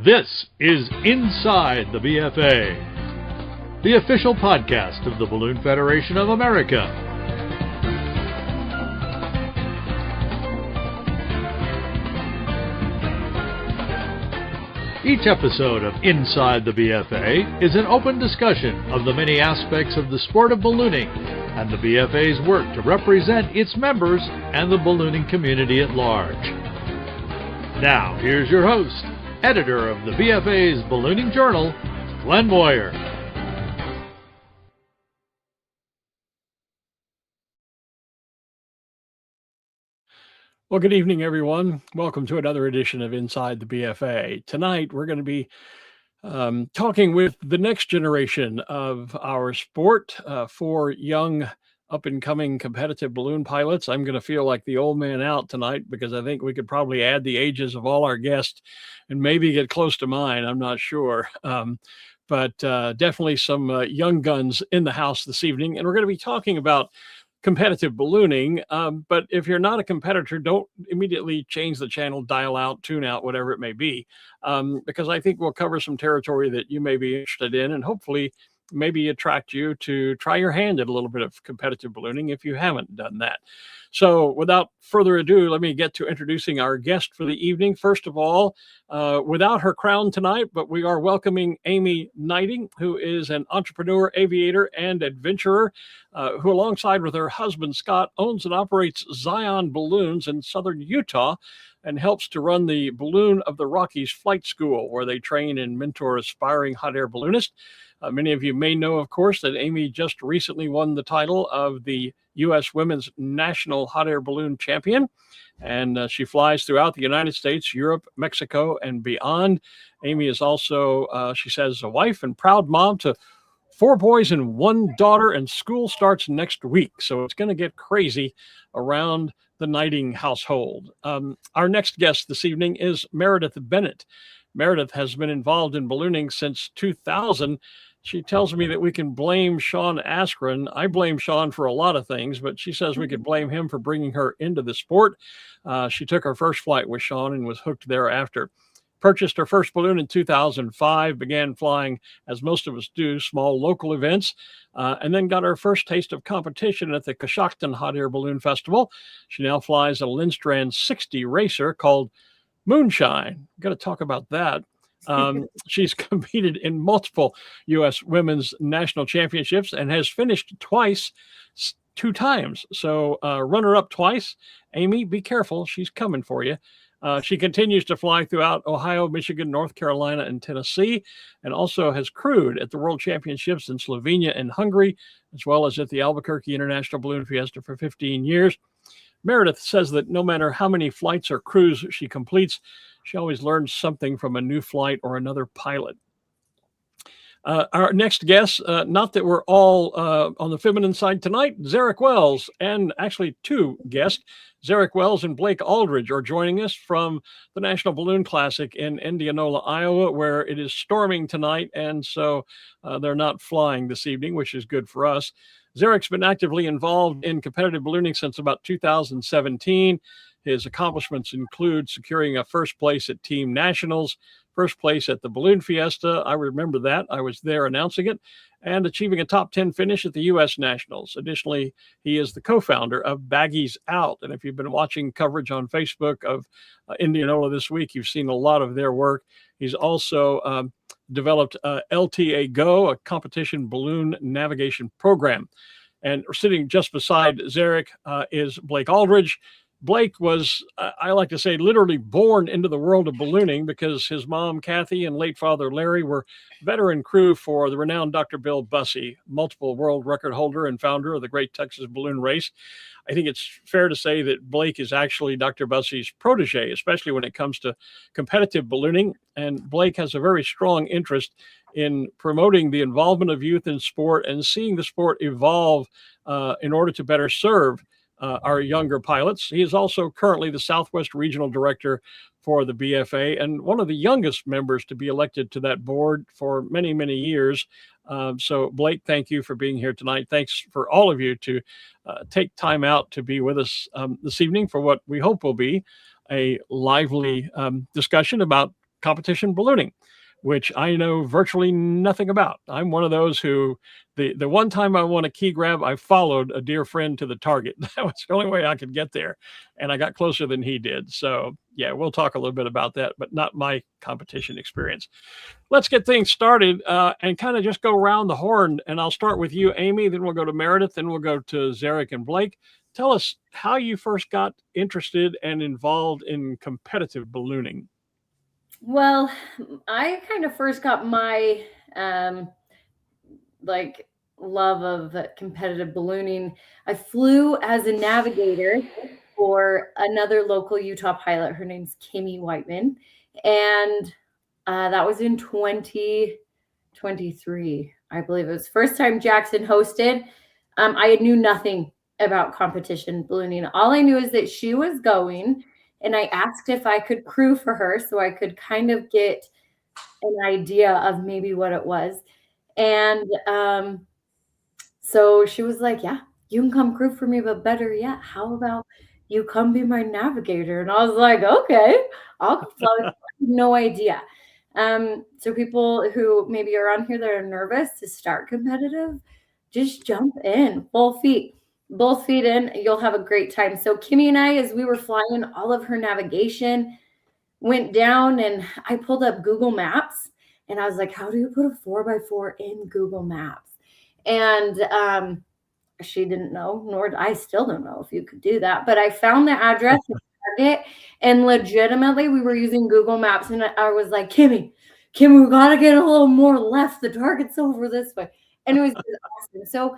This is Inside the BFA, the official podcast of the Balloon Federation of America. Each episode of Inside the BFA is an open discussion of the many aspects of the sport of ballooning and the BFA's work to represent its members and the ballooning community at large. Now, here's your host, editor of the BFA's Ballooning Journal, Glenn Moyer. Well, good evening, everyone. Welcome to another edition of Inside the BFA. Tonight, we're going to be talking with the next generation of our sport, for young, up-and-coming competitive balloon pilots. I'm going to feel like the old man out tonight because I think we could probably add the ages of all our guests and maybe get close to mine. I'm not sure. But definitely some young guns in the house this evening. And we're going to be talking about competitive ballooning. But if you're not a competitor, don't immediately change the channel, dial out, tune out, whatever it may be, because I think we'll cover some territory that you may be interested in and hopefully maybe attract you to try your hand at a little bit of competitive ballooning if you haven't done that. So without further ado, let me get to introducing our guest for the evening. First of all, without her crown tonight, but we are welcoming Amy Knighting, who is an entrepreneur, aviator, and adventurer, who alongside with her husband, Scott, owns and operates Zion Balloons in southern Utah and helps to run the Balloon of the Rockies Flight School, where they train and mentor aspiring hot air balloonists. Many of you may know, of course, that Amy just recently won the title of the U.S. Women's National Hot Air Balloon Champion, and she flies throughout the United States, Europe, Mexico, and beyond. Amy is also, she says, a wife and proud mom to 4 boys and 1 daughter, and school starts next week, so it's going to get crazy around the Knighting household. Our next guest this evening is Meredith Bennett. Meredith has been involved in ballooning since 2000. She tells me that we can blame Sean Askren. I blame Sean for a lot of things, but she says we could blame him for bringing her into the sport. She took her first flight with Sean and was hooked thereafter. Purchased her first balloon in 2005, began flying, as most of us do, small local events, and then got her first taste of competition at the Coshocton Hot Air Balloon Festival. She now flies a Lindstrand 60 racer called Moonshine. Got to talk about that. She's competed in multiple U.S. women's national championships and has finished twice, 2 times. So runner-up twice. Amy, be careful. She's coming for you. She continues to fly throughout Ohio, Michigan, North Carolina, and Tennessee, and also has crewed at the World Championships in Slovenia and Hungary, as well as at the Albuquerque International Balloon Fiesta for 15 years. Meredith says that no matter how many flights or crews she completes, she always learns something from a new flight or another pilot. Our next guest, not that we're all on the feminine side tonight, Zerek Welz, and actually 2 guests, Zerek Welz and Blake Aldridge, are joining us from the National Balloon Classic in Indianola, Iowa, where it is storming tonight, and so they're not flying this evening, which is good for us. Zerek's been actively involved in competitive ballooning since about 2017. His accomplishments include securing a first place at Team Nationals, first place at the Balloon Fiesta. I remember that. I was there announcing it, and achieving a top 10 finish at the U.S. Nationals. Additionally, he is the co-founder of Baggies Out. And if you've been watching coverage on Facebook of Indianola this week, you've seen a lot of their work. He's also developed LTA Go, a competition balloon navigation program. And sitting just beside Zerek is Blake Aldridge. Blake was, I like to say, literally born into the world of ballooning because his mom, Kathy, and late father, Larry, were veteran crew for the renowned Dr. Bill Bussey, multiple world record holder and founder of the Great Texas Balloon Race. I think it's fair to say that Blake is actually Dr. Bussey's protege, especially when it comes to competitive ballooning. And Blake has a very strong interest in promoting the involvement of youth in sport and seeing the sport evolve in order to better serve our younger pilots. He is also currently the Southwest Regional Director for the BFA and one of the youngest members to be elected to that board for many, many years. So Blake, thank you for being here tonight. Thanks for all of you to take time out to be with us this evening for what we hope will be a lively discussion about competition ballooning, which I know virtually nothing about. I'm one of those who, the one time I won a key grab, I followed a dear friend to the target. That was the only way I could get there. And I got closer than he did. So yeah, we'll talk a little bit about that, but not my competition experience. Let's get things started and kind of just go around the horn. And I'll start with you, Amy, then we'll go to Meredith, then we'll go to Zerek and Blake. Tell us how you first got interested and involved in competitive ballooning. Well, I kind of first got my love of competitive ballooning. I flew as a navigator for another local Utah pilot. Her name's Kimmy Whiteman. And that was in 2023, I believe. It was the first time Jackson hosted. I knew nothing about competition ballooning. All I knew is that she was going, and I asked if I could crew for her so I could kind of get an idea of maybe what it was. And so she was like, yeah, you can come crew for me, but better yet, how about you come be my navigator? And I was like, okay, I'll fly. No idea. So people who maybe are on here that are nervous to start competitive, just jump in, both feet in. You'll have a great time. So Kimmy and I, as we were flying, all of her navigation went down, and I pulled up Google Maps, and I was like, how do you put a 4x4 in Google Maps? And she didn't know, nor I still don't know if you could do that. But I found the address of Target, and legitimately we were using Google Maps, and I was like, Kimmy, we gotta get a little more left. The Target's over this way. And it was awesome. So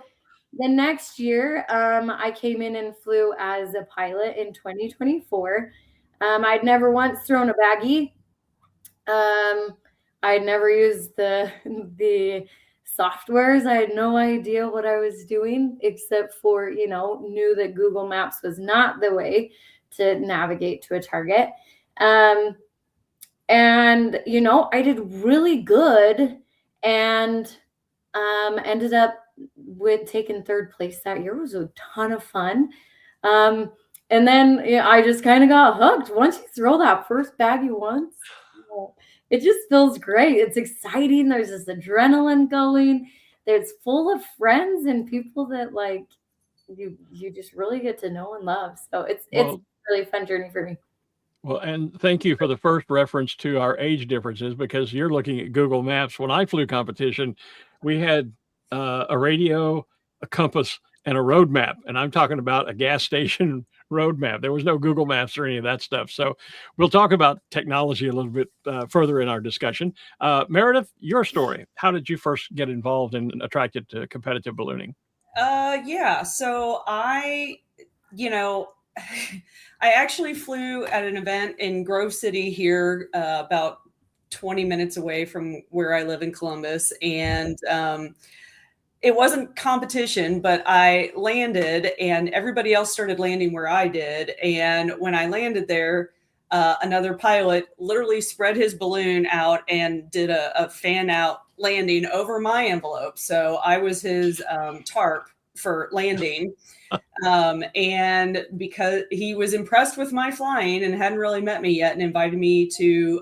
the next year, I came in and flew as a pilot in 2024. I'd never once thrown a baggie. I'd never used the softwares. I had no idea what I was doing, except for, knew that Google Maps was not the way to navigate to a target. And, I did really good, and ended up with taking third place that year. It was a ton of fun. And then I just kind of got hooked. Once you throw that first baggie once, it just feels great. It's exciting. There's this adrenaline going. It's full of friends and people that you just really get to know and love. So it's a really fun journey for me. Well, and thank you for the first reference to our age differences, because you're looking at Google Maps. When I flew competition, we had a radio, a compass, and a road map. And I'm talking about a gas station road map. There was no Google Maps or any of that stuff. So we'll talk about technology a little bit further in our discussion. Meredith, your story. How did you first get involved and attracted to competitive ballooning? Yeah. So I actually flew at an event in Grove City here, about 20 minutes away from where I live in Columbus. And it wasn't competition, but I landed, and everybody else started landing where I did. And when I landed there, another pilot literally spread his balloon out and did a fan out landing over my envelope. So I was his tarp for landing. And because he was impressed with my flying and hadn't really met me yet, and invited me to,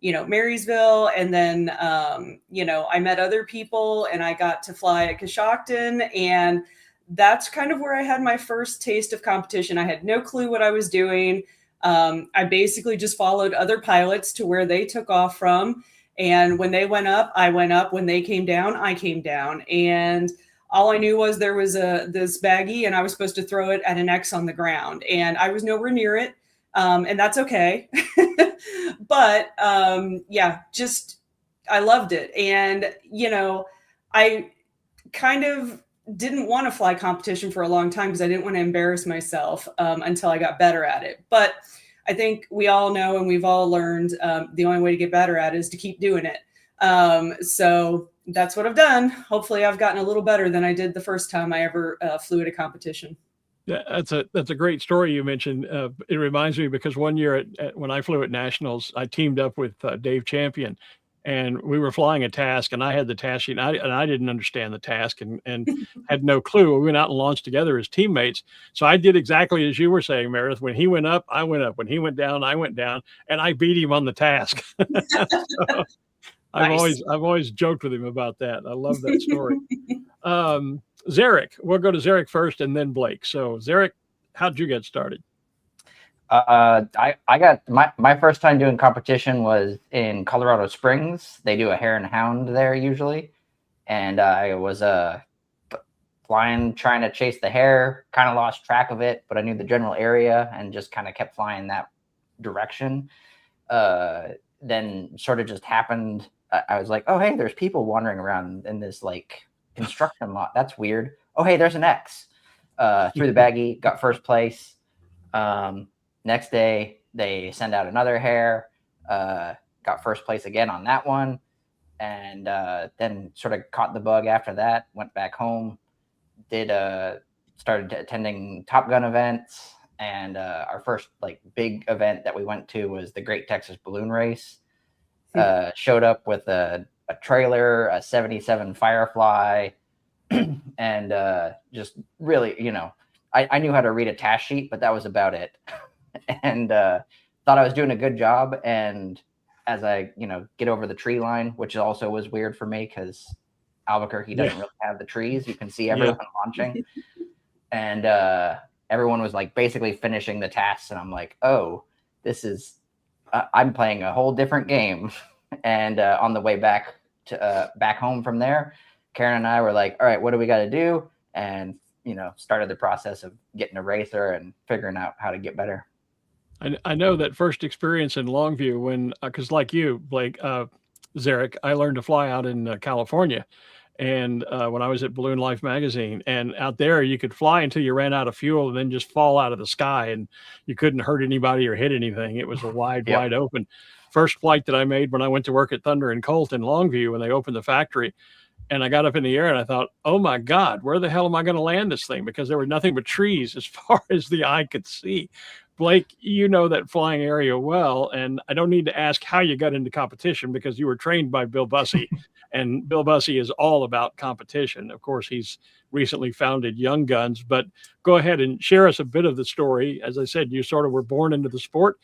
Marysville. And then, I met other people, and I got to fly at Coshocton. And that's kind of where I had my first taste of competition. I had no clue what I was doing. I basically just followed other pilots to where they took off from. And when they went up, I went up. When they came down, I came down. And all I knew was there was this baggie, and I was supposed to throw it at an X on the ground, and I was nowhere near it. And that's okay. But I loved it. And, I kind of didn't want to fly competition for a long time because I didn't want to embarrass myself until I got better at it. But I think we all know, and we've all learned, the only way to get better at it is to keep doing it. So that's what I've done. Hopefully I've gotten a little better than I did the first time I ever flew at a competition. Yeah, that's a great story you mentioned. It reminds me, because one year when I flew at Nationals, I teamed up with Dave Champion, and we were flying a task, and I had the task sheet, and I didn't understand the task, and had no clue. We went out and launched together as teammates. So I did exactly as you were saying, Meredith. When he went up, I went up. When he went down, I went down, and I beat him on the task. So Nice. I've always joked with him about that. I love that story. Zerek, we'll go to Zerek first, and then Blake. So Zerek, how'd you get started? I got my first time doing competition was in Colorado Springs. They do a hare and hound there usually, and I was flying, trying to chase the hare. Kind of lost track of it, but I knew the general area and just kind of kept flying that direction. Then sort of just happened. I was like, oh hey, there's people wandering around in this like construction lot. That's weird. Oh hey, there's an X. Threw the baggie, got first place. Next day, they send out another hare, got first place again on that one, and then sort of caught the bug after that, went back home, started attending Top Gun events, and our first like big event that we went to was the Great Texas Balloon Race. Showed up with a trailer, a 77 Firefly, and just really, you know, I knew how to read a task sheet, but that was about it. And thought I was doing a good job. And as I, you know, get over the tree line, which also was weird for me because Albuquerque doesn't really have the trees. You can see everyone launching. And everyone was like basically finishing the tasks. And I'm like, oh, this is, I'm playing a whole different game. And on the way back to back home from there, Karen and I were like, all right, what do we got to do? And, you know, started the process of getting a racer and figuring out how to get better. I know that first experience in Longview when, because like you, Blake, Zerek, I learned to fly out in California. And when I was at Balloon Life magazine, and out there you could fly until you ran out of fuel and then just fall out of the sky, and you couldn't hurt anybody or hit anything. It was a wide open. First flight that I made when I went to work at Thunder and Colt in Longview when they opened the factory. And I got up in the air and I thought, oh my God, where the hell am I going to land this thing? Because there were nothing but trees as far as the eye could see. Blake, you know that flying area well, and I don't need to ask how you got into competition because you were trained by Bill Bussey, and Bill Bussey is all about competition. Of course, he's recently founded Young Guns, but go ahead and share us a bit of the story. As I said, you sort of were born into the sport.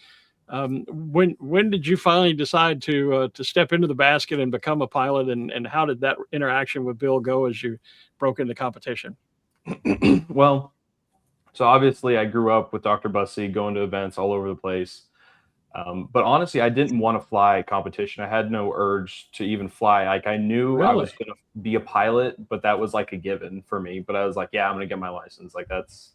When did you finally decide to step into the basket and become a pilot, and how did that interaction with Bill go as you broke into competition? Well, so obviously I grew up with Dr. Bussey, going to events all over the place. But honestly, I didn't want to fly competition. I had no urge to even fly. Like I knew I was going to be a pilot, but that was like a given for me. But I was like, yeah, I'm going to get my license. Like that's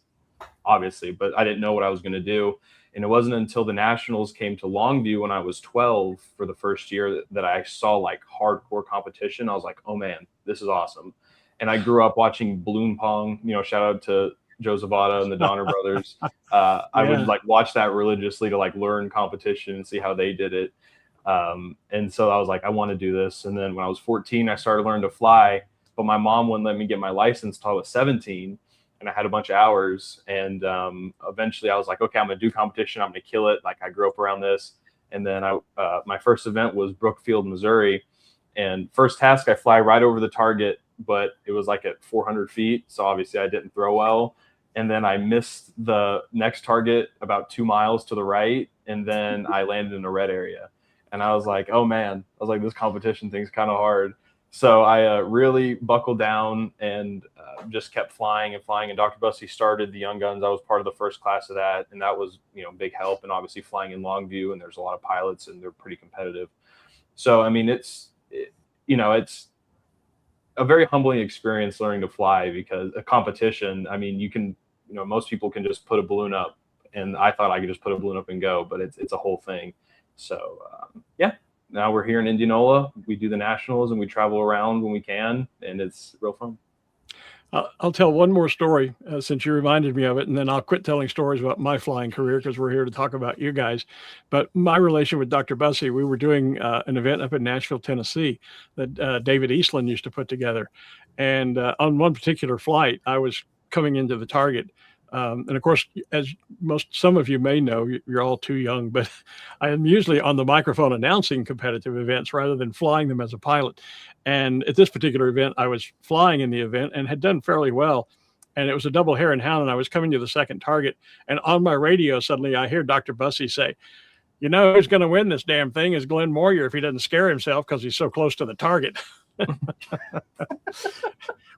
obviously, but I didn't know what I was going to do. And it wasn't until the Nationals came to Longview when I was 12 for the first year that I saw like hardcore competition. I was like, oh man, this is awesome. And I grew up watching balloon pong, you know, shout out to Joe Zavada and the Donner brothers. I would like watch that religiously to like learn competition and see how they did it. And so I was like, I want to do this. And then when I was 14, I started learning to fly, but my mom wouldn't let me get my license until I was 17. And I had a bunch of hours. And eventually I was like, okay, I'm going to do competition. I'm going to kill it. Like I grew up around this. And then my first event was Brookfield, Missouri. And first task, I fly right over the target, but it was like at 400 feet. So obviously I didn't throw well. And then I missed the next target about 2 miles to the right. And then I landed in a red area. And I was like, oh man, I was like, this competition thing's kind of hard. So I really buckled down and just kept flying and flying. And Dr. Bussey started the Young Guns. I was part of the first class of that. And that was, you know, big help. And obviously flying in Longview, and there's a lot of pilots and they're pretty competitive. So, I mean, it's a very humbling experience learning to fly, because a competition, I mean, you can, you know, most people can just put a balloon up, and I thought I could just put a balloon up and go, but it's a whole thing. So yeah, now we're here in Indianola. We do the Nationals and we travel around when we can, and it's real fun. I'll tell one more story since you reminded me of it, and then I'll quit telling stories about my flying career because we're here to talk about you guys. But my relation with Dr. Bussey, we were doing an event up in Nashville, Tennessee that David Eastland used to put together. And on one particular flight, I was coming into the target And of course, as some of you may know, you're all too young, but I am usually on the microphone announcing competitive events rather than flying them as a pilot. And at this particular event, I was flying in the event and had done fairly well. And it was a double hare and hound, and I was coming to the second target. And on my radio, suddenly I hear Dr. Bussey say, "You know who's going to win this damn thing is Glenn Moyer if he doesn't scare himself because he's so close to the target,"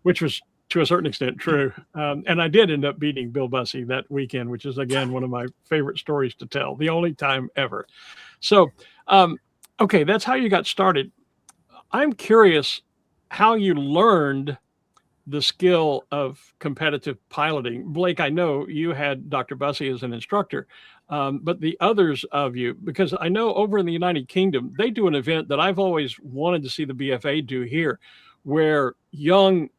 which was to a certain extent true. And I did end up beating Bill Bussey that weekend, which is, again, one of my favorite stories to tell, the only time ever. So, okay, that's how you got started. I'm curious how you learned the skill of competitive piloting. Blake, I know you had Dr. Bussey as an instructor, but the others of you, because I know over in the United Kingdom, they do an event that I've always wanted to see the BFA do here, where young,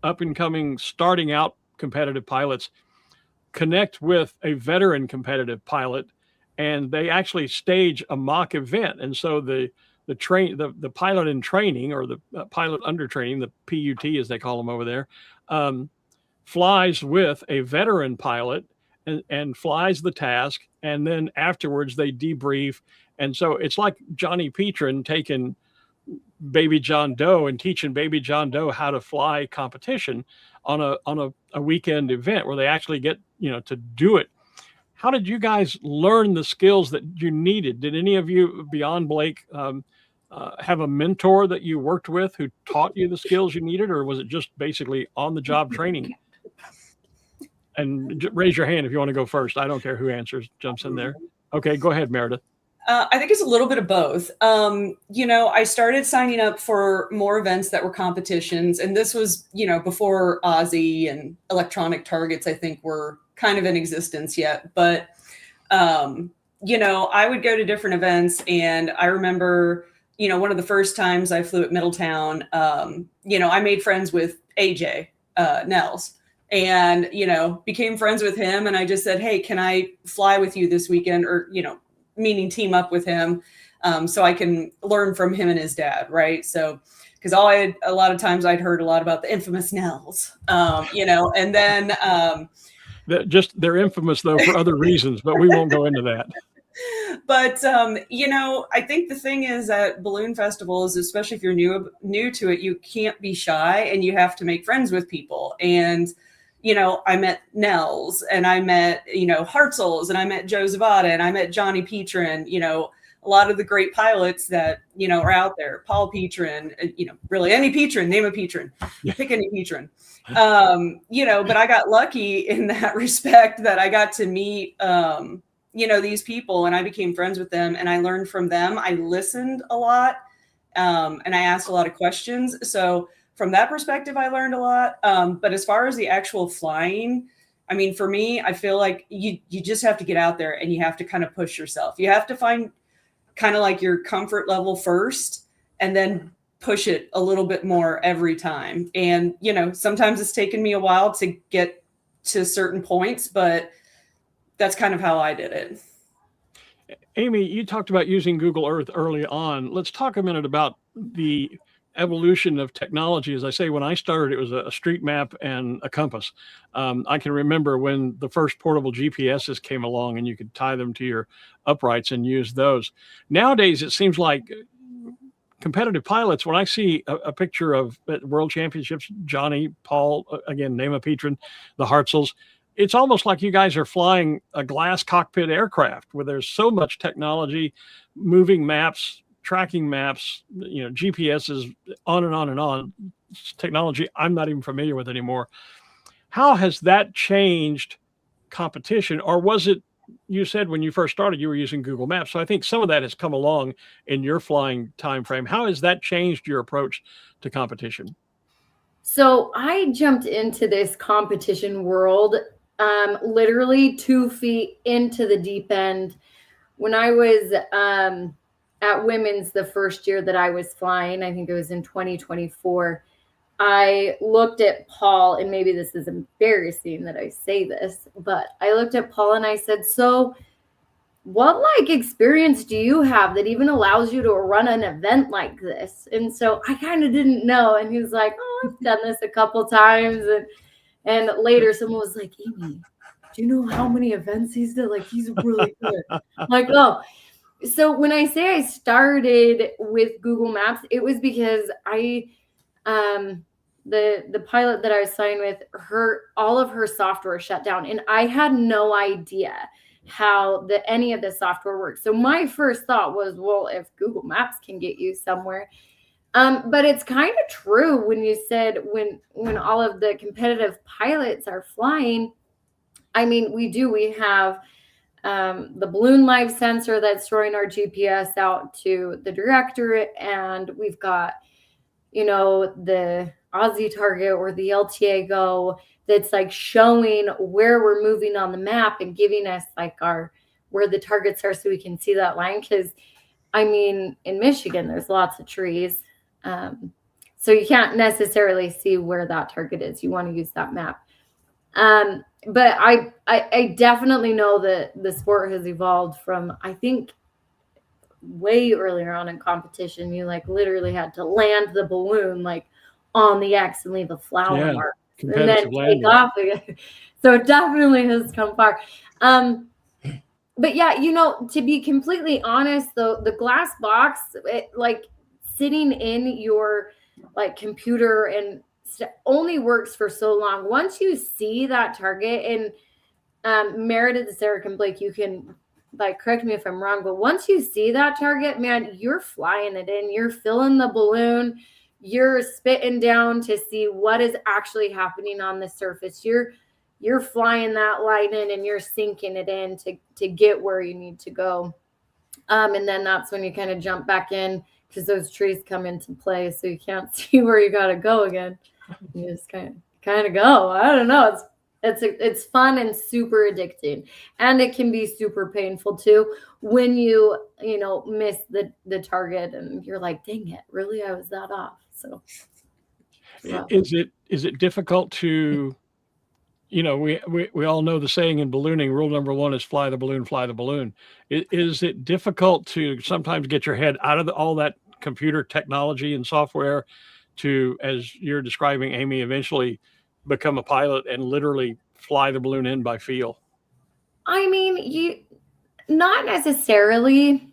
up-and-coming, starting out competitive pilots connect with a veteran competitive pilot, and they actually stage a mock event. And so the pilot in training, or the pilot under training, the PUT as they call them over there, flies with a veteran pilot and flies the task, and then afterwards they debrief. And so it's like Johnny Petrin taking Baby John Doe and teaching Baby John Doe how to fly competition on a weekend event where they actually get, to do it. How did you guys learn the skills that you needed? Did any of you, beyond Blake, have a mentor that you worked with who taught you the skills you needed, or was it just basically on the job training? And raise your hand if you want to go first. I don't care who jumps in there. Okay, go ahead, Meredith. I think it's a little bit of both. I started signing up for more events that were competitions, and this was, before Aussie and electronic targets, I think, were kind of in existence yet. But, I would go to different events, and I remember, one of the first times I flew at Middletown, I made friends with AJ Nels, and, became friends with him. And I just said, "Hey, can I fly with you this weekend?" Or, meaning team up with him, so I can learn from him and his dad, right? So, because a lot of times I'd heard a lot about the infamous Nels, and then they're infamous though for other reasons, but we won't go into that. But I think the thing is at balloon festivals, especially if you're new to it, you can't be shy and you have to make friends with people. And I met Nels, and I met, Hartzels, and I met Joe Zavada, and I met Johnny Petrin, a lot of the great pilots that, are out there, Paul Petrin, really any Petrin, name a Petrin, pick any Petrin. But I got lucky in that respect that I got to meet, these people, and I became friends with them, and I learned from them. I listened a lot, and I asked a lot of questions. So from that perspective, I learned a lot. But as far as the actual flying, I mean, for me, I feel like you just have to get out there and you have to kind of push yourself. You have to find kind of like your comfort level first, and then push it a little bit more every time. And, sometimes it's taken me a while to get to certain points, but that's kind of how I did it. Amy, you talked about using Google Earth early on. Let's talk a minute about the evolution of technology. As I say, when I started, it was a street map and a compass. I can remember when the first portable GPSs came along and you could tie them to your uprights and use those. Nowadays, it seems like competitive pilots, when I see a picture of World Championships, Johnny, Paul, again, name a Petrin, the Hartzels, it's almost like you guys are flying a glass cockpit aircraft where there's so much technology, moving maps, tracking maps, GPSs, on and on and on. It's technology I'm not even familiar with anymore. How has that changed competition? Or was it, you said when you first started, you were using Google Maps. So I think some of that has come along in your flying time frame. How has that changed your approach to competition? So I jumped into this competition world literally 2 feet into the deep end. When I was at Women's the first year that I was flying, I think it was in 2024, I looked at Paul, and maybe this is embarrassing that I say this, but I looked at Paul and I said, "So what experience do you have that even allows you to run an event like this?" And so I kind of didn't know. And he was like, "Oh, I've done this a couple times." And later someone was like, "Amy, do you know how many events he's did? Like, he's really good. Like, oh. So when I say I started with Google Maps, it was because the pilot that I was signed with, all of her software shut down, and I had no idea how any of the software works. So my first thought was, well, if Google Maps can get you somewhere. But it's kind of true when you said when all of the competitive pilots are flying. I mean, we have the balloon live sensor that's throwing our GPS out to the director, and we've got, the Aussie target or the LTA Go that's like showing where we're moving on the map and giving us like where the targets are so we can see that line. Because I mean, in Michigan, there's lots of trees. So you can't necessarily see where that target is. You want to use that map. But I definitely know that the sport has evolved from, I think, way earlier on in competition, you like literally had to land the balloon like on the X and leave a flower mark and then take off again. So it definitely has come far. But yeah, to be completely honest, though, the glass box, like sitting in your like computer and only works for so long. Once you see that target, and Meredith, Zerek, and Blake, you can like correct me if I'm wrong, but once you see that target, man, you're flying it in. You're filling the balloon. You're spitting down to see what is actually happening on the surface. You're flying that line in and you're sinking it in to get where you need to go. And then that's when you kind of jump back in because those trees come into play, so you can't see where you got to go again. You just kind of go. I don't know. It's fun and super addicting, and it can be super painful too when you miss the target and you're like, dang it, really, I was that off. So yeah. Is it difficult to, we all know the saying in ballooning, rule number 1 is fly the balloon, fly the balloon. Is it difficult to sometimes get your head out of all that computer technology and software to, as you're describing, Amy, eventually become a pilot and literally fly the balloon in by feel? I mean, not necessarily.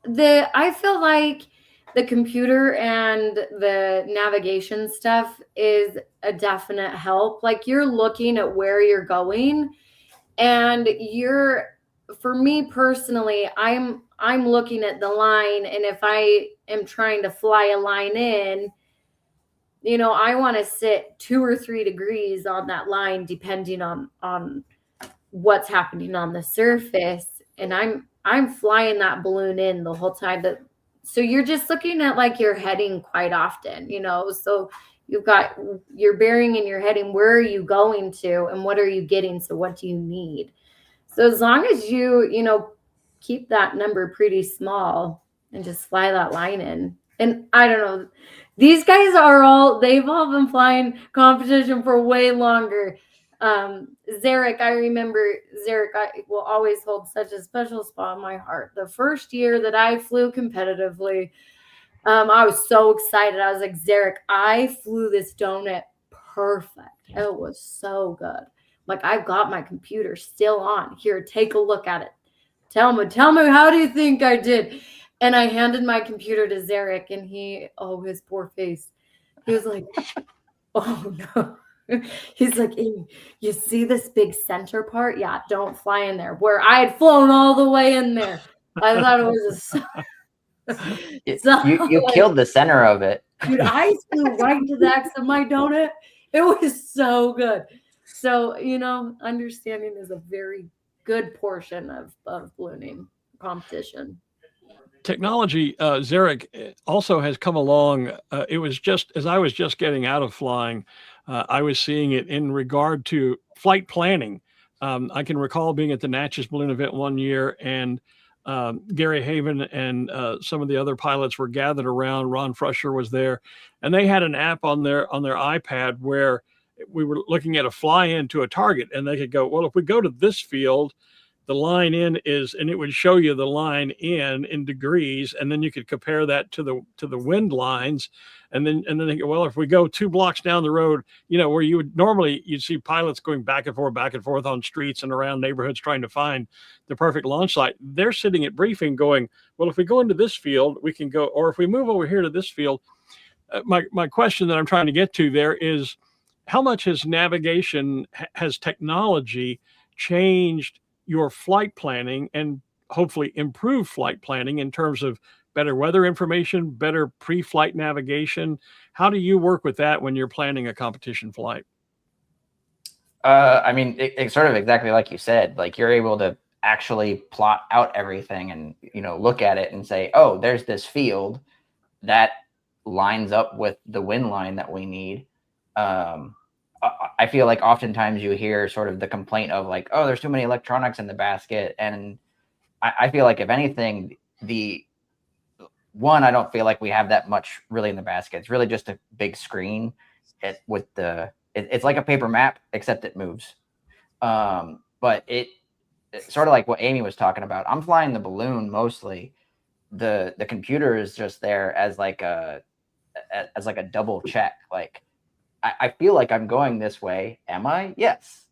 I feel like the computer and the navigation stuff is a definite help. Like, you're looking at where you're going, and for me personally, I'm looking at the line, and if I am trying to fly a line in, I want to sit 2 or 3 degrees on that line, depending on what's happening on the surface. And I'm flying that balloon in the whole time. So you're just looking at like your heading quite often, so you've got your bearing and your heading. Where are you going to, and what are you getting? So what do you need? So as long as you, keep that number pretty small and just fly that line in. And I don't know, these guys they've all been flying competition for way longer. Zerek, I remember will always hold such a special spot in my heart. The first year that I flew competitively, I was so excited. I was like, Zerek, I flew this donut perfect. It was so good. Like, I've got my computer still on. Here, take a look at it. Tell me, how do you think I did? And I handed my computer to Zerek, and his poor face. He was like, oh no. He's like, Amy, you see this big center part? Yeah, don't fly in there. Where I had flown all the way in there. I thought it was you killed the center of it. Dude, I flew right to the X of my donut. It was so good. So, understanding is a very good portion of ballooning competition. Technology, Zerek, also has come along. It was just as I was just getting out of flying, I was seeing it in regard to flight planning. I can recall being at the Natchez Balloon event one year, and Gary Haven and some of the other pilots were gathered around. Ron Frusher was there, and they had an app on their iPad where we were looking at a fly-in to a target, and they could go, well, if we go to this field, the line in is, and it would show you the line in degrees, and then you could compare that to the wind lines, and then they go, well, if we go 2 blocks down the road, where you would normally you'd see pilots going back and forth on streets and around neighborhoods trying to find the perfect launch site. They're sitting at briefing going, well, if we go into this field, we can go, or if we move over here to this field. My question that I'm trying to get to there is, how much has technology changed your flight planning and hopefully improved flight planning in terms of better weather information, better pre-flight navigation? How do you work with that when you're planning a competition flight? I mean, it's sort of exactly like you said. Like, you're able to actually plot out everything and, look at it and say, oh, there's this field that lines up with the wind line that we need. I feel like oftentimes you hear sort of the complaint of like, oh, there's too many electronics in the basket. And I feel like, if anything, I don't feel like we have that much really in the basket. It's really just a big screen it's like a paper map, except it moves. But it's sort of like what Amy was talking about. I'm flying the balloon mostly. The computer is just there as like a double check. Like, I feel like I'm going this way. Am I? Yes.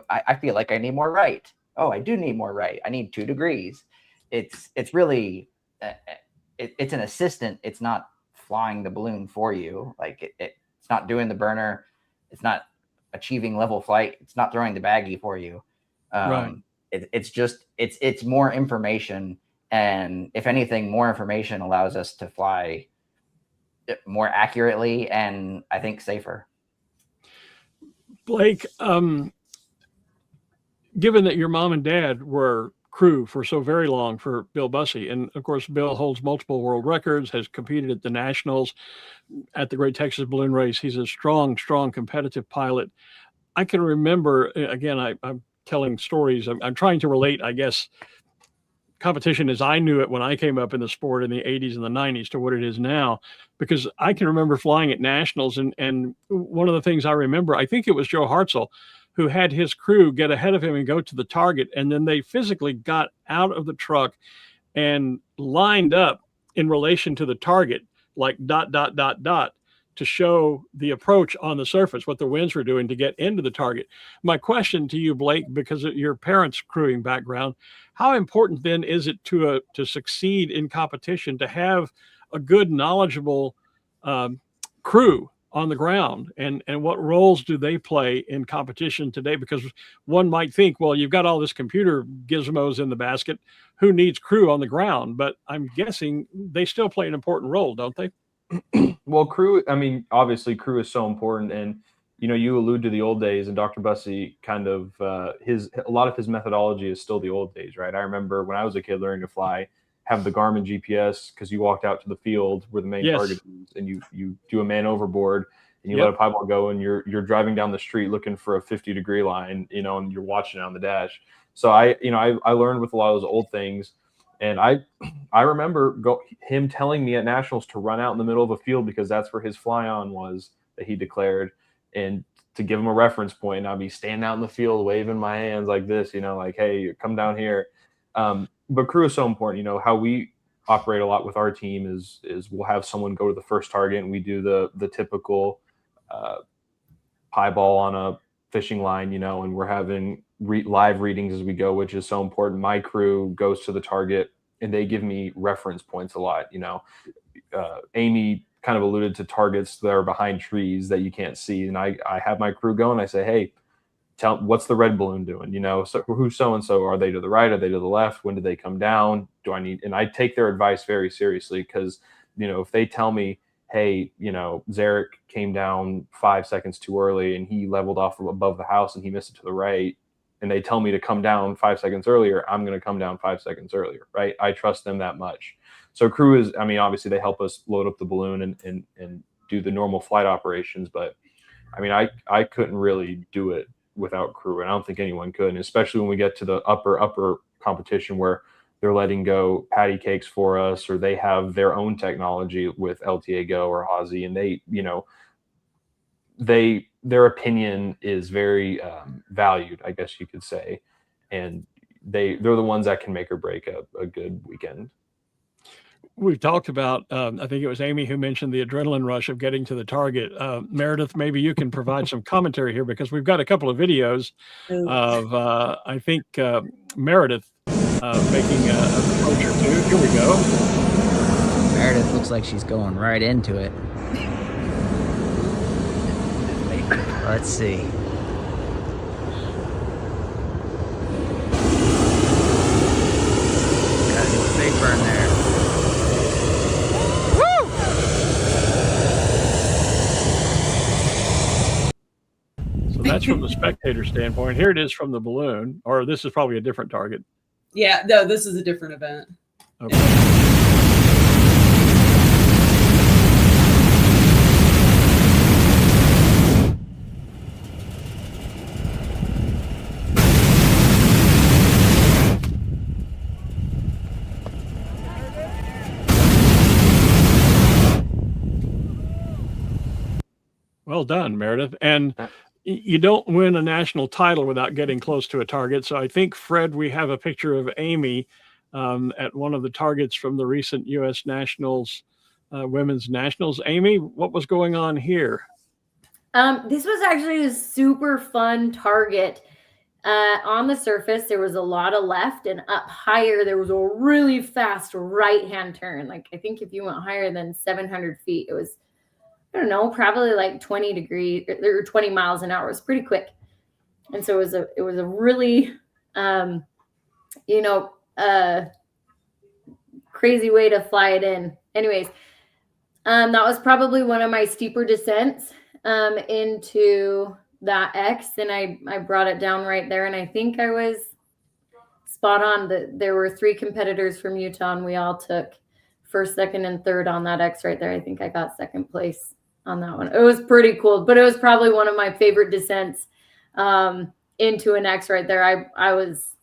I feel like I need more right. Oh, I do need more right. I need 2 degrees. It's really, it's an assistant. It's not flying the balloon for you. Like, it's not doing the burner. It's not achieving level flight. It's not throwing the baggie for you. Right. It's more information. And if anything, more information allows us to fly more accurately and, I think, safer. Blake, given that your mom and dad were crew for so very long for Bill Bussey, and of course Bill holds multiple world records, has competed at the nationals, at the Great Texas Balloon Race. He's a strong competitive pilot. I can remember, again, I'm telling stories. I'm trying to relate, I guess, competition as I knew it when I came up in the sport in the 80s and the 90s to what it is now, because I can remember flying at nationals, and one of the things I remember, I think it was Joe Hartzell, who had his crew get ahead of him and go to the target, and then they physically got out of the truck and lined up in relation to the target, like ... to show the approach on the surface, what the winds were doing to get into the target. My question to you, Blake, because of your parents' crewing background, how important then is it to succeed in competition to have a good, knowledgeable crew on the ground, and what roles do they play in competition today? Because one might think, well, you've got all this computer gizmos in the basket, who needs crew on the ground? But I'm guessing they still play an important role, don't they? Well, crew, I mean, obviously crew is so important. And, you allude to the old days, and Dr. Bussey kind of, a lot of his methodology is still the old days, right? I remember when I was a kid learning to fly, have the Garmin GPS, because you walked out to the field where the main target is, and you do a man overboard, and you let a pieball go, and you're driving down the street looking for a 50-degree line, and you're watching it on the dash. So I learned with a lot of those old things. And I remember him telling me at nationals to run out in the middle of a field, because that's where his fly on was that he declared, and to give him a reference point. And I'd be standing out in the field waving my hands like this, like, hey, come down here. But crew is so important. How we operate a lot with our team is we'll have someone go to the first target, and we do the typical pie ball on a fishing line, and we're having live readings as we go, which is so important. My crew goes to the target, and they give me reference points a lot. Amy kind of alluded to targets that are behind trees that you can't see, and I have my crew go, and I say, hey, what's the red balloon doing? So who's so-and-so? Are they to the right? Are they to the left? When do they come down? And I take their advice very seriously, because, if they tell me, hey, Zerek came down 5 seconds too early and he leveled off above the house and he missed it to the right, and they tell me to come down 5 seconds earlier, I'm going to come down 5 seconds earlier, right? I trust them that much. So crew is, obviously they help us load up the balloon and do the normal flight operations, but I couldn't really do it without crew, and I don't think anyone could. And especially when we get to the upper competition where they're letting go patty cakes for us, or they have their own technology with LTA Go or Aussie, and their opinion is very valued, I guess you could say. And they're the ones that can make or break a good weekend. We've talked about, I think it was Amy who mentioned the adrenaline rush of getting to the target. Meredith, maybe you can provide some commentary here, because we've got a couple of videos of, I think, Meredith making an approach or two. Here we go. Meredith looks like she's going right into it. Let's see. Gotta do a big burn there. So that's from the spectator standpoint. Here it is from the balloon, or this is probably a different target. Yeah, no, this is a different event. Okay. Well done, Meredith. And you don't win a national title without getting close to a target. So I think, Fred, we have a picture of Amy at one of the targets from the recent U.S. Nationals, Women's Nationals. Amy, what was going on here? This was actually a super fun target. On the surface, there was a lot of left, and up higher, there was a really fast right-hand turn. Like, I think if you went higher than 700 feet, it was, I don't know, probably like 20 degrees or 20 miles an hour. It was pretty quick. And so it was a really, crazy way to fly it in. Anyways, that was probably one of my steeper descents into that X, and I brought it down right there, and I think I was spot on. There were 3 competitors from Utah, and we all took first, second, and third on that X right there. I think I got second place on that one. It was pretty cool, but it was probably one of my favorite descents into an X right there. I was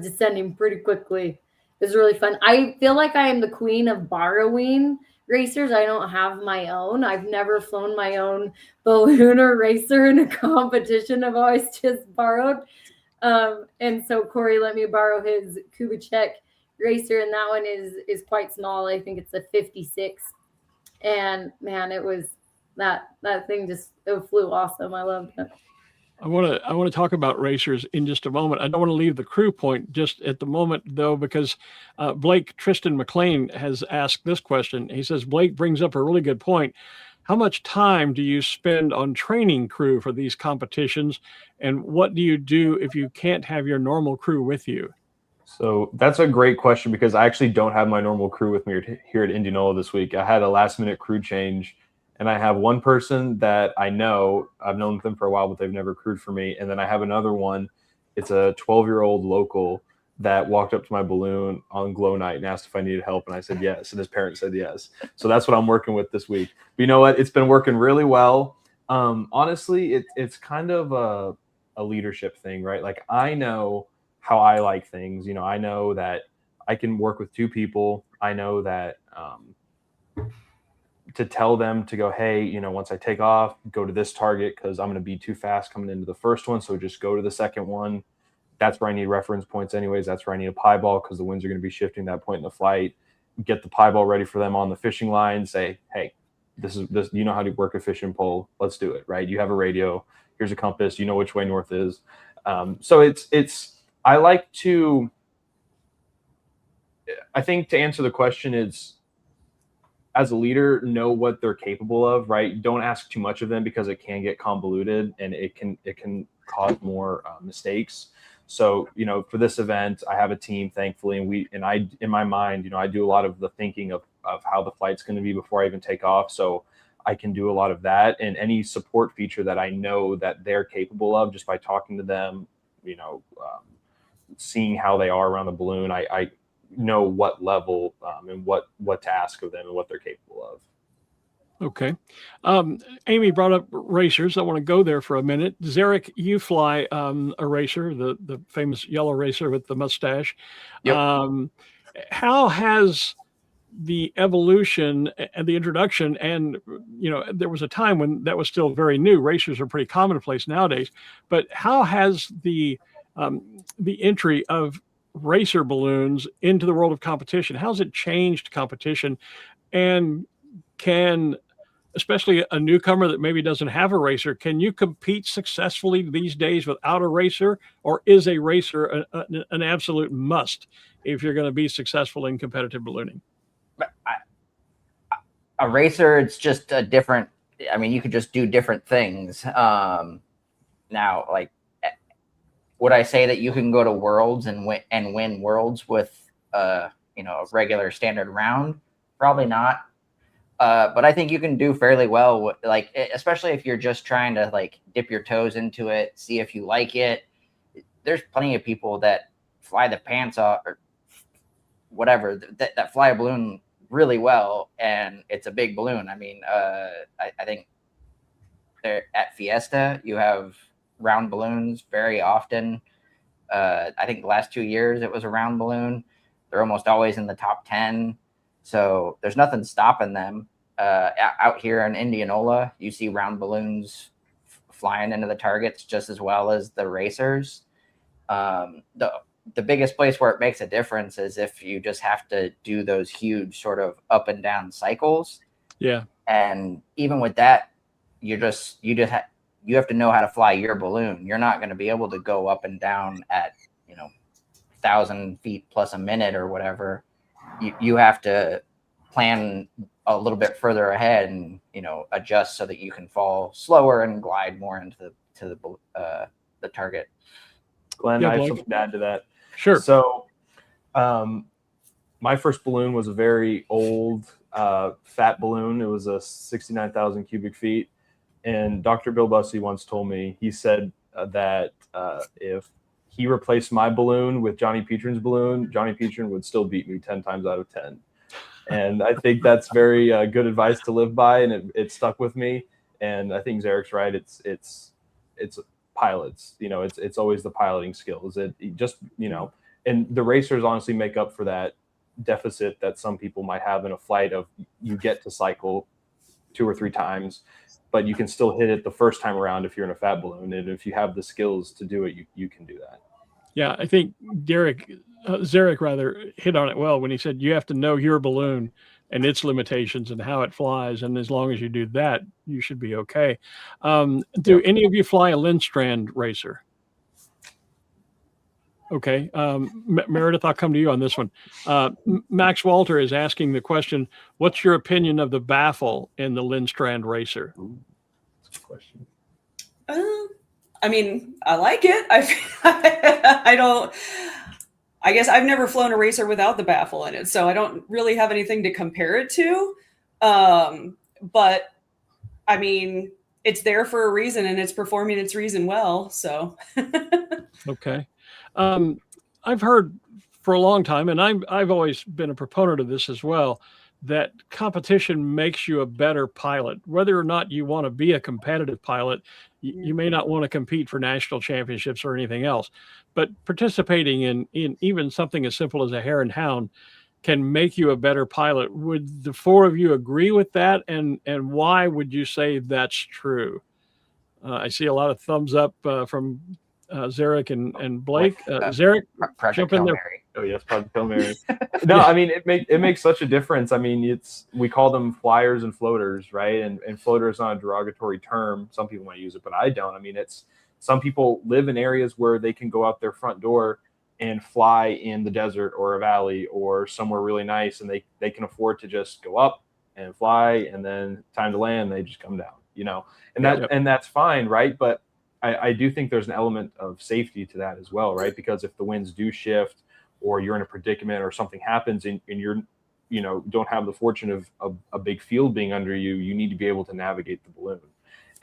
descending pretty quickly. It was really fun. I feel like I am the queen of borrowing racers. I don't have my own. I've never flown my own balloon or racer in a competition. I've always just borrowed. And so Corey let me borrow his Kubitschek racer, and that one is quite small. I think it's a 56. And man, it was that thing it flew awesome. I loved it. I want to talk about racers in just a moment. I don't want to leave the crew point just at the moment, though, because Blake Tristan McLean has asked this question. He says, Blake brings up a really good point. How much time do you spend on training crew for these competitions? And what do you do if you can't have your normal crew with you? So that's a great question, because I actually don't have my normal crew with me here at Indianola this week. I had a last-minute crew change, and I have one person that I know. I've known them for a while, but they've never crewed for me. And then I have another one. It's a 12-year-old local that walked up to my balloon on glow night and asked if I needed help, and I said yes, and his parents said yes. So that's what I'm working with this week. But you know what? It's been working really well. Honestly, it's kind of a leadership thing, right? Like, I know how I like things. You know, I know that I can work with 2 people. I know that to tell them to go, hey, you know, once I take off, go to this target because I'm going to be too fast coming into the first one. So just go to the second one. That's where I need reference points anyways. That's where I need a pie ball because the winds are going to be shifting that point in the flight. Get the pie ball ready for them on the fishing line. Say, hey, this you know how to work a fishing pole. Let's do it, right? You have a radio. Here's a compass. You know which way north is. So I like to, I think to answer the question is, as a leader, know what they're capable of, right? Don't ask too much of them because it can get convoluted and it can cause more mistakes. So, you know, for this event, I have a team, thankfully, and I, in my mind, you know, I do a lot of the thinking of how the flight's going to be before I even take off. So I can do a lot of that, and any support feature that I know that they're capable of just by talking to them, you know, seeing how they are around the balloon, I know what level and what to ask of them and what they're capable of. Okay. Amy brought up racers. I want to go there for a minute. Zerek, you fly a racer, the famous yellow racer with the mustache. Yep. How has the evolution and the introduction, and, you know, there was a time when that was still very new. Racers are pretty commonplace nowadays, but how has the entry of racer balloons into the world of competition? How's it changed competition? And can, especially a newcomer that maybe doesn't have a racer, can you compete successfully these days without a racer, or is a racer an absolute must if you're going to be successful in competitive ballooning? A racer, it's just a different, I mean, you could just do different things. Now, like, would I say that you can go to Worlds and win Worlds with, a regular standard round? Probably not. But I think you can do fairly well, like, especially if you're just trying to like dip your toes into it, see if you like it. There's plenty of people that fly the pants off or whatever that fly a balloon really well, and it's a big balloon. I mean, I think there at Fiesta you have round balloons very often. I think the last 2 years it was a round balloon. They're almost always in the top 10. So there's nothing stopping them. Out here in Indianola, you see round balloons flying into the targets just as well as the racers. The biggest place where it makes a difference is if you just have to do those huge sort of up and down cycles. Yeah. And even with that, you have to know how to fly your balloon. You're not going to be able to go up and down at 1,000 feet plus a minute or whatever. You have to plan a little bit further ahead and adjust so that you can fall slower and glide more into the target. Glenn, I have something to add to that. Sure. So my first balloon was a very old fat balloon. It was a 69,000 cubic feet. And Dr. Bill Bussey once told me, he said that if he replaced my balloon with Johnny Petrin's balloon, Johnny Petrin would still beat me 10 times out of 10. And I think that's very good advice to live by, and it stuck with me. And I think Zerek's right. It's pilots. It's always the piloting skills. It just and the racers honestly make up for that deficit that some people might have in a flight of you get to cycle 2 or 3 times, but you can still hit it the first time around if you're in a fat balloon. And if you have the skills to do it, you can do that. Yeah, I think Zerek rather hit on it well when he said you have to know your balloon and its limitations and how it flies. And as long as you do that, you should be okay. Do any of you fly a Lindstrand racer? Okay. Meredith, I'll come to you on this one. Max Walter is asking the question, what's your opinion of the baffle in the Lindstrand racer? Ooh, that's a good question. I mean, I like it. I guess I've never flown a racer without the baffle in it, so I don't really have anything to compare it to. But I mean, it's there for a reason, and it's performing its reason well. So, okay. I've heard for a long time, and I've always been a proponent of this as well, that competition makes you a better pilot. Whether or not you want to be a competitive pilot, you may not want to compete for national championships or anything else, but participating in even something as simple as a hare and hound can make you a better pilot. Would the 4 of you agree with that? And why would you say that's true? I see a lot of thumbs up from Zerek and Blake. Zerek, jump in there. Mary. Oh yes, Project Hail Mary. No, I mean it makes such a difference. I mean, we call them flyers and floaters, right? And floater is not a derogatory term. Some people might use it, but I don't. I mean, some people live in areas where they can go out their front door and fly in the desert or a valley or somewhere really nice, and they can afford to just go up and fly, and then time to land, they just come down, and that's fine, right? But I do think there's an element of safety to that as well, right? Because if the winds do shift, or you're in a predicament, or something happens, and you're, don't have the fortune of a big field being under you, you need to be able to navigate the balloon.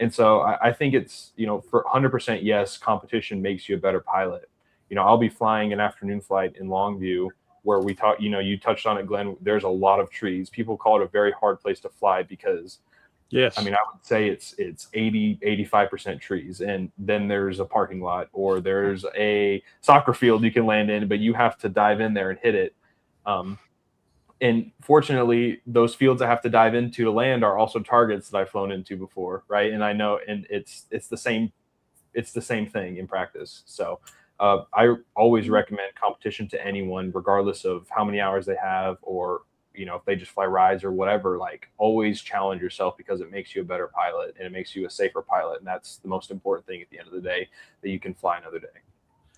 And so I think it's, for 100% yes, competition makes you a better pilot. I'll be flying an afternoon flight in Longview where we talk, you touched on it, Glenn. There's a lot of trees. People call it a very hard place to fly because, yes, I mean, I would say it's 85% trees, and then there's a parking lot or there's a soccer field you can land in, but you have to dive in there and hit it. And fortunately, those fields I have to dive into to land are also targets that I've flown into before, right? And I know, and it's the same thing in practice. So I always recommend competition to anyone, regardless of how many hours they have, or if they just fly rides or whatever. Like, always challenge yourself, because it makes you a better pilot and it makes you a safer pilot, and that's the most important thing at the end of the day, that you can fly another day.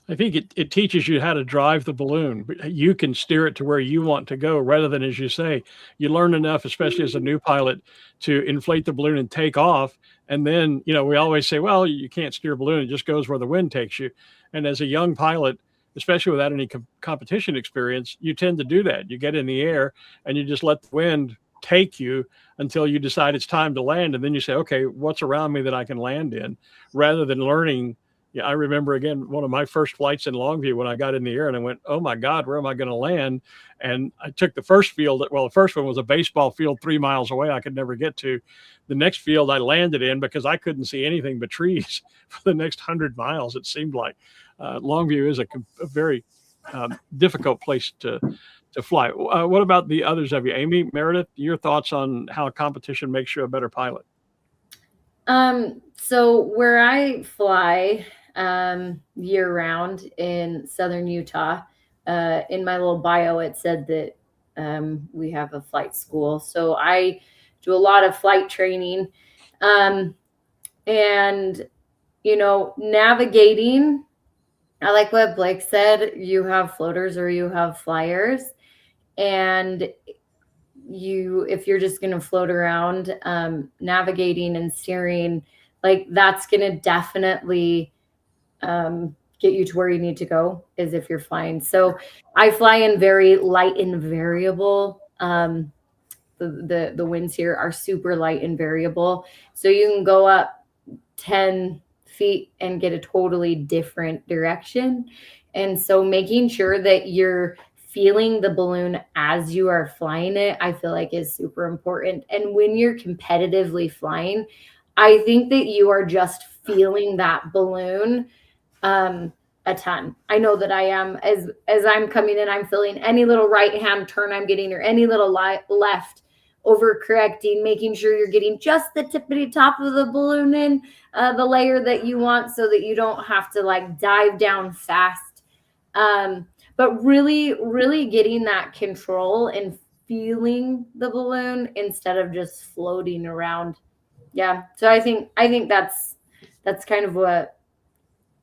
I think it teaches you how to drive the balloon. You can steer it to where you want to go, rather than, as you say, you learn enough, especially as a new pilot, to inflate the balloon and take off. And then, we always say, well, you can't steer a balloon. It just goes where the wind takes you. And as a young pilot, especially without any competition experience, you tend to do that. You get in the air and you just let the wind take you until you decide it's time to land. And then you say, okay, what's around me that I can land in, rather than learning. Yeah, I remember, again, one of my first flights in Longview, when I got in the air and I went, oh my God, where am I going to land? And I took the first field. Well, the first one was a baseball field 3 miles away I could never get to. The next field I landed in, because I couldn't see anything but trees for the next 100 miles, it seemed like. Longview is a very difficult place to fly. What about the others of you? Amy, Meredith, your thoughts on how competition makes you a better pilot? So where I fly year round in southern Utah, in my little bio, it said that we have a flight school. So I do a lot of flight training, and navigating. I like what Blake said. You have floaters or you have flyers, and if you're just going to float around, navigating and steering, like, that's going to definitely get you to where you need to go, as if you're flying. So I fly in very light and variable. The winds here are super light and variable. So you can go up 10 feet and get a totally different direction. And so making sure that you're feeling the balloon as you are flying it, I feel like, is super important. And when you're competitively flying, I think that you are just feeling that balloon a ton. I know that I am. As I'm coming in, I'm feeling any little right hand turn I'm getting, or any little left overcorrecting, making sure you're getting just the tippity top of the balloon in the layer that you want, so that you don't have to like dive down fast. But really, really getting that control and feeling the balloon instead of just floating around. Yeah. So I think that's kind of what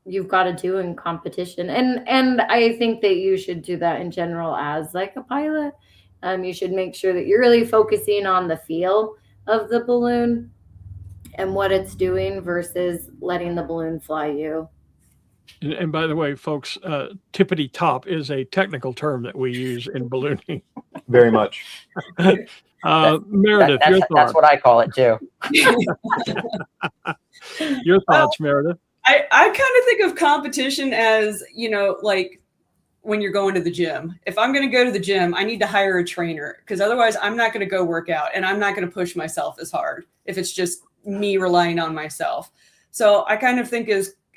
you've got to do in competition. And I think that you should do that in general as like a pilot. You should make sure that you're really focusing on the feel of the balloon and what it's doing versus letting the balloon fly you. And by the way, folks, tippity top is a technical term that we use in ballooning. Very much. Meredith, your thoughts. That's what I call it too. Your thoughts, Meredith. I kind of think of competition as, like when you're going to the gym. If I'm going to go to the gym, I need to hire a trainer, because otherwise I'm not going to go work out, and I'm not going to push myself as hard if it's just me relying on myself. So I kind of think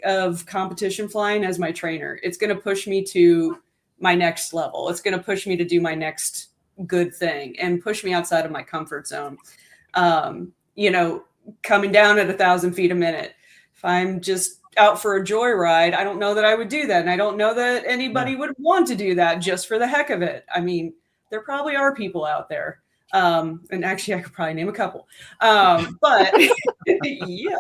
of competition flying as my trainer. It's going to push me to my next level. It's going to push me to do my next good thing and push me outside of my comfort zone. Coming down at 1,000 feet a minute. If I'm just out for a joyride, I don't know that I would do that. And I don't know that anybody would want to do that just for the heck of it. I mean, there probably are people out there. And actually I could probably name a couple. But yeah.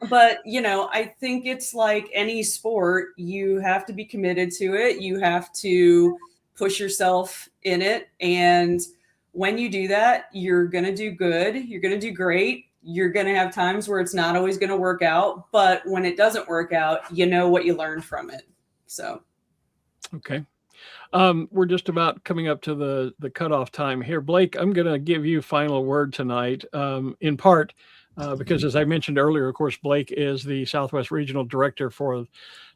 But, I think it's like any sport. You have to be committed to it. You have to push yourself in it. And when you do that, you're going to do good. You're going to do great. You're going to have times where it's not always going to work out. But when it doesn't work out, you know what you learned from it. So. Okay. We're just about coming up to the cutoff time here. Blake, I'm going to give you final word tonight, in part because, as I mentioned earlier, of course, Blake is the Southwest Regional Director for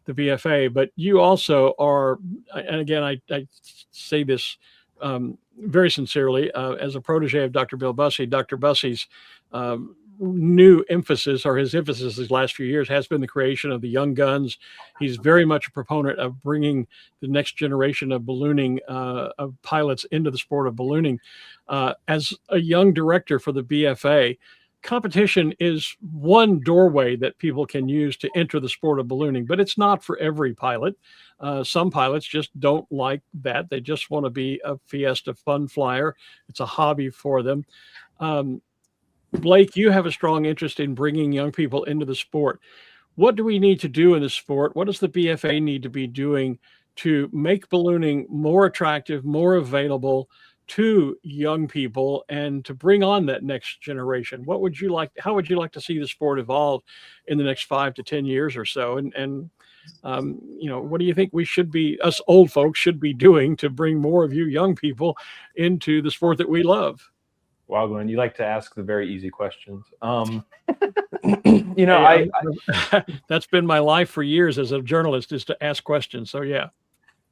the BFA, but you also are, and again, I say this very sincerely, as a protege of Dr. Bill Bussey. Dr. Bussey's new emphasis, or his emphasis these last few years, has been the creation of the young guns. He's very much a proponent of bringing the next generation of ballooning, of pilots into the sport of ballooning. As a young director for the BFA, competition is one doorway that people can use to enter the sport of ballooning, but it's not for every pilot. Some pilots just don't like that. They just want to be a fiesta fun flyer. It's a hobby for them. Blake, you have a strong interest in bringing young people into the sport. What do we need to do in the sport? What does the BFA need to be doing to make ballooning more attractive, more available to young people, and to bring on that next generation? How would you like to see the sport evolve in the next 5 to 10 years or so? And what do you think us old folks should be doing to bring more of you young people into the sport that we love? Wow, Glenn, you like to ask the very easy questions. That's been my life for years as a journalist, is to ask questions. So yeah.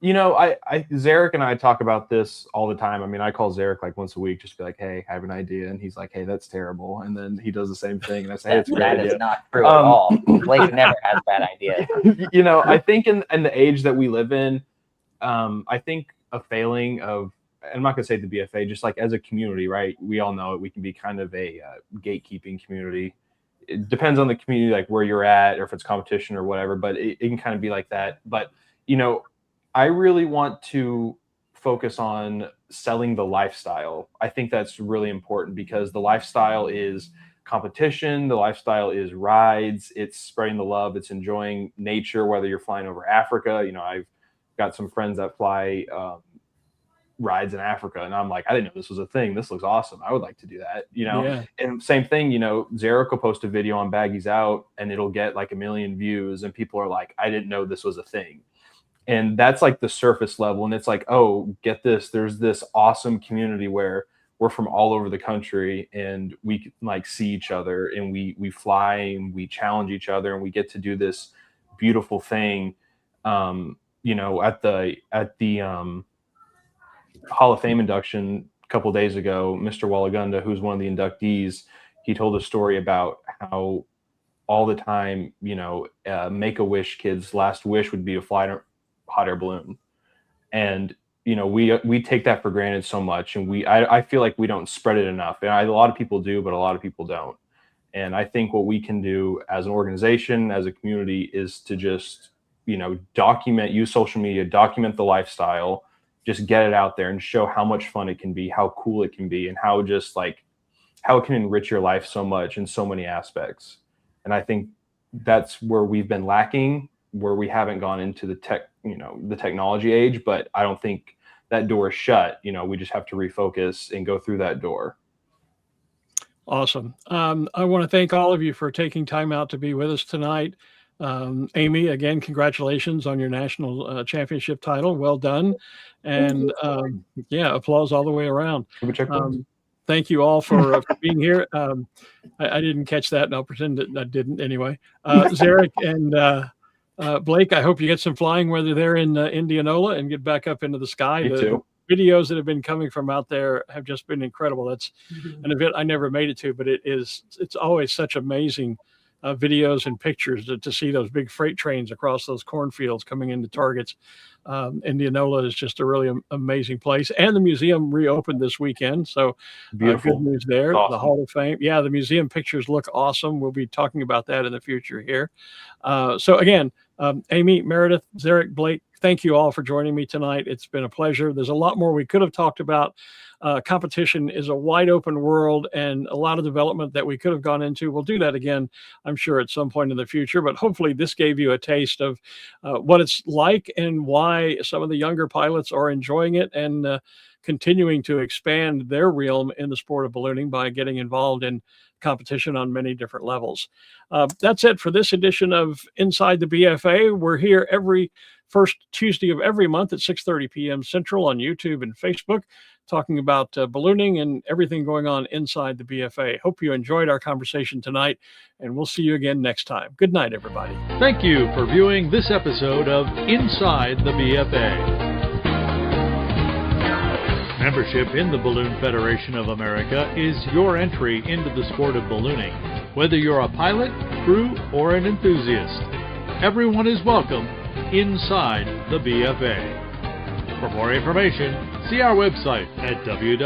Zerek and I talk about this all the time. I mean, I call Zerek like once a week, just be like, "Hey, I have an idea," and he's like, "Hey, that's terrible," and then he does the same thing, and I say, "Hey, it's a great idea." That is not true at all. Blake never has bad ideas. I think in the age that we live in, I think a failing of, I'm not going to say the BFA, just like as a community, right? We all know it. We can be kind of a gatekeeping community. It depends on the community, like where you're at, or if it's competition or whatever, but it can kind of be like that. But, I really want to focus on selling the lifestyle. I think that's really important, because the lifestyle is competition. The lifestyle is rides. It's spreading the love. It's enjoying nature, whether you're flying over Africa. I've got some friends that fly rides in Africa, and I'm like, I didn't know this was a thing. This looks awesome. I would like to do that, Yeah. And same thing, Zerek will post a video on Baggies Out and it'll get like 1 million views, and people are like, I didn't know this was a thing. And that's like the surface level. And it's like, oh, get this, there's this awesome community where we're from all over the country, and we can like see each other, and we fly, and we challenge each other, and we get to do this beautiful thing. At the Hall of Fame induction a couple of days ago, Mr. Walagunda, who's one of the inductees, he told a story about how all the time, Make-A-Wish kids' last wish would be to fly a hot air balloon. And, we take that for granted so much. And I feel like we don't spread it enough. And a lot of people do, but a lot of people don't. And I think what we can do as an organization, as a community, is to just, use social media, document the lifestyle, just get it out there and show how much fun it can be, how cool it can be, and how it can enrich your life so much in so many aspects. And I think that's where we've been lacking, where we haven't gone into the technology age, but I don't think that door is shut. We just have to refocus and go through that door. Awesome. I want to thank all of you for taking time out to be with us tonight. Amy, again, congratulations on your national championship title. Well done. And applause all the way around. Thank you all for being here. I didn't catch that, and I'll pretend that I didn't anyway. Zerek and Blake, I hope you get some flying while they're there in Indianola and get back up into the sky. Me too. Videos that have been coming from out there have just been incredible. That's an event I never made it to, but it's always such amazing videos and pictures to see those big freight trains across those cornfields coming into targets. Indianola is just a really amazing place, and the museum reopened this weekend, so good news there. Awesome. The Hall of Fame, the museum pictures look awesome. We'll be talking about that in the future here. So again, Amy, Meredith, Zerek, Blake, thank you all for joining me tonight. It's been a pleasure. There's a lot more we could have talked about. Competition is a wide open world, and a lot of development that we could have gone into. We'll do that again, I'm sure, at some point in the future, but hopefully this gave you a taste of what it's like and why some of the younger pilots are enjoying it and continuing to expand their realm in the sport of ballooning by getting involved in competition on many different levels. That's it for this edition of Inside the BFA. We're here every first Tuesday of every month at 6:30 p.m. Central on YouTube and Facebook, talking about ballooning and everything going on inside the BFA. Hope you enjoyed our conversation tonight, and we'll see you again next time. Good night, everybody. Thank you for viewing this episode of Inside the BFA. Membership in the Balloon Federation of America is your entry into the sport of ballooning, whether you're a pilot, crew, or an enthusiast. Everyone is welcome inside the BFA. For more information, see our website at www.bfa.net.